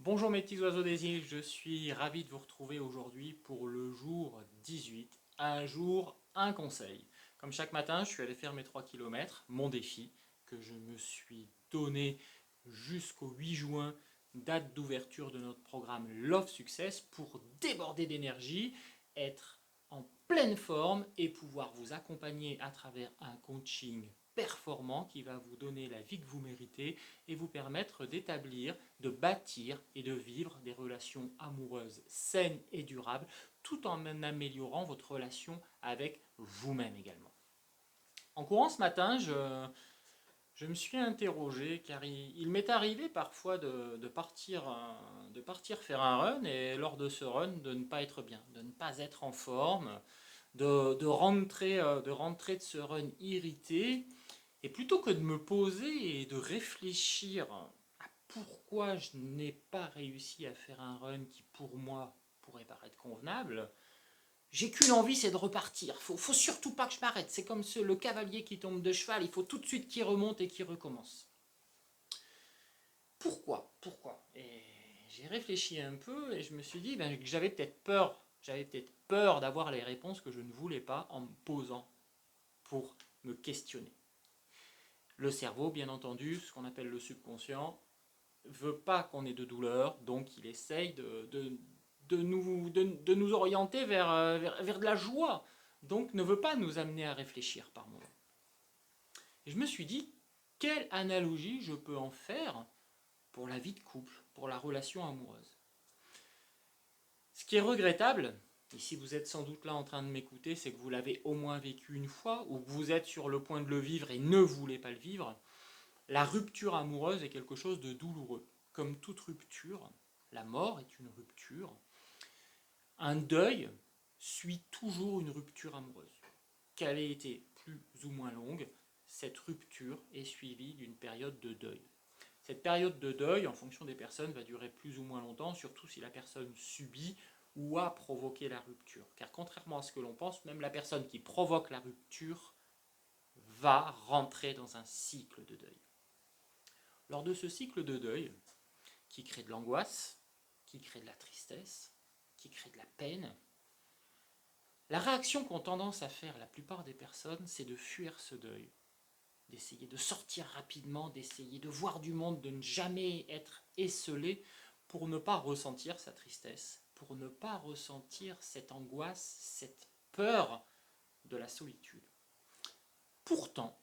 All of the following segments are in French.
Bonjour mes petits oiseaux des îles, je suis ravi de vous retrouver aujourd'hui pour le jour 18. Un jour, un conseil. Comme chaque matin, je suis allé faire mes 3 kilomètres, mon défi que je me suis donné jusqu'au 8 juin, date d'ouverture de notre programme Love Success, pour déborder d'énergie, être en pleine forme et pouvoir vous accompagner à travers un coaching performant qui va vous donner la vie que vous méritez et vous permettre d'établir, de bâtir et de vivre des relations amoureuses saines et durables tout en améliorant votre relation avec vous-même également. En courant ce matin, je me suis interrogé car il m'est arrivé parfois de partir faire un run et lors de ce run de ne pas être bien, de ne pas être en forme, de rentrer de ce run irrité. Et plutôt que de me poser et de réfléchir à pourquoi je n'ai pas réussi à faire un run qui pour moi pourrait paraître convenable, j'ai qu'une envie, c'est de repartir. Faut surtout pas que je m'arrête. C'est comme le cavalier qui tombe de cheval, il faut tout de suite qu'il remonte et qu'il recommence. Pourquoi? Et j'ai réfléchi un peu et je me suis dit que j'avais peut-être peur. J'avais peut-être peur d'avoir les réponses que je ne voulais pas en me posant pour me questionner. Le cerveau, bien entendu, ce qu'on appelle le subconscient, veut pas qu'on ait de douleur, donc il essaye de nous orienter vers de la joie, donc ne veut pas nous amener à réfléchir par moments. Et je me suis dit, quelle analogie je peux en faire pour la vie de couple, pour la relation amoureuse. Ce qui est regrettable, et si vous êtes sans doute là en train de m'écouter, c'est que vous l'avez au moins vécu une fois, ou que vous êtes sur le point de le vivre et ne voulez pas le vivre. La rupture amoureuse est quelque chose de douloureux. Comme toute rupture, la mort est une rupture. Un deuil suit toujours une rupture amoureuse. Qu'elle ait été plus ou moins longue, cette rupture est suivie d'une période de deuil. Cette période de deuil, en fonction des personnes, va durer plus ou moins longtemps, surtout si la personne subit ou a provoqué la rupture. Car contrairement à ce que l'on pense, même la personne qui provoque la rupture va rentrer dans un cycle de deuil. Lors de ce cycle de deuil, qui crée de l'angoisse, qui crée de la tristesse, qui crée de la peine, la réaction qu'ont tendance à faire la plupart des personnes, c'est de fuir ce deuil, d'essayer de sortir rapidement, d'essayer de voir du monde, de ne jamais être esselé pour ne pas ressentir sa tristesse, pour ne pas ressentir cette angoisse, cette peur de la solitude. Pourtant,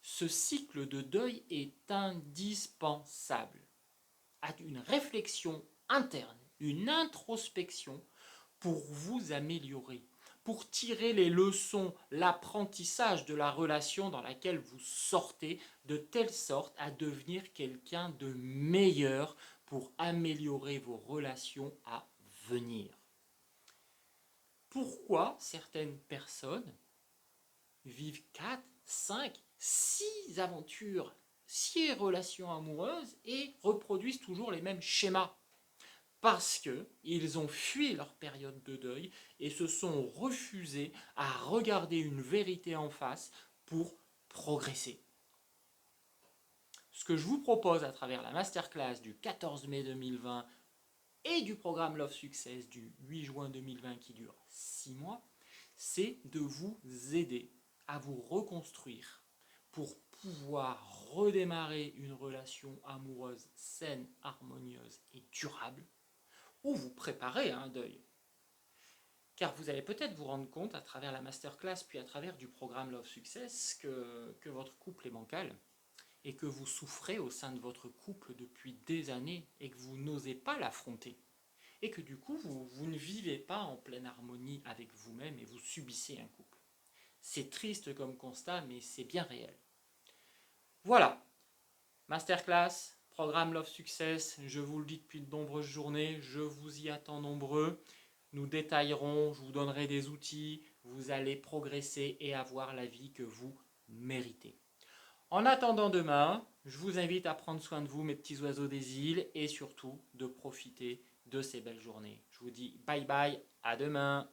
ce cycle de deuil est indispensable à une réflexion interne, une introspection pour vous améliorer, pour tirer les leçons, l'apprentissage de la relation dans laquelle vous sortez, de telle sorte à devenir quelqu'un de meilleur pour améliorer vos relations à venir. Pourquoi certaines personnes vivent 4, 5, 6 aventures, 6 relations amoureuses et reproduisent toujours les mêmes schémas? Parce qu'ils ont fui leur période de deuil et se sont refusés à regarder une vérité en face pour progresser. Ce que je vous propose à travers la masterclass du 14 mai 2020 et du programme Love Success du 8 juin 2020 qui dure 6 mois, c'est de vous aider à vous reconstruire pour pouvoir redémarrer une relation amoureuse saine, harmonieuse et durable, ou vous préparer à un deuil. Car vous allez peut-être vous rendre compte à travers la masterclass puis à travers du programme Love Success que votre couple est bancal et que vous souffrez au sein de votre couple depuis des années et que vous n'osez pas l'affronter et que du coup vous ne vivez pas en pleine harmonie avec vous-même et vous subissez un couple. C'est triste comme constat mais c'est bien réel. Voilà, masterclass, programme Love Success, je vous le dis depuis de nombreuses journées, je vous y attends nombreux. Nous détaillerons, je vous donnerai des outils, vous allez progresser et avoir la vie que vous méritez. En attendant demain, je vous invite à prendre soin de vous, mes petits oiseaux des îles, et surtout de profiter de ces belles journées. Je vous dis bye bye, à demain.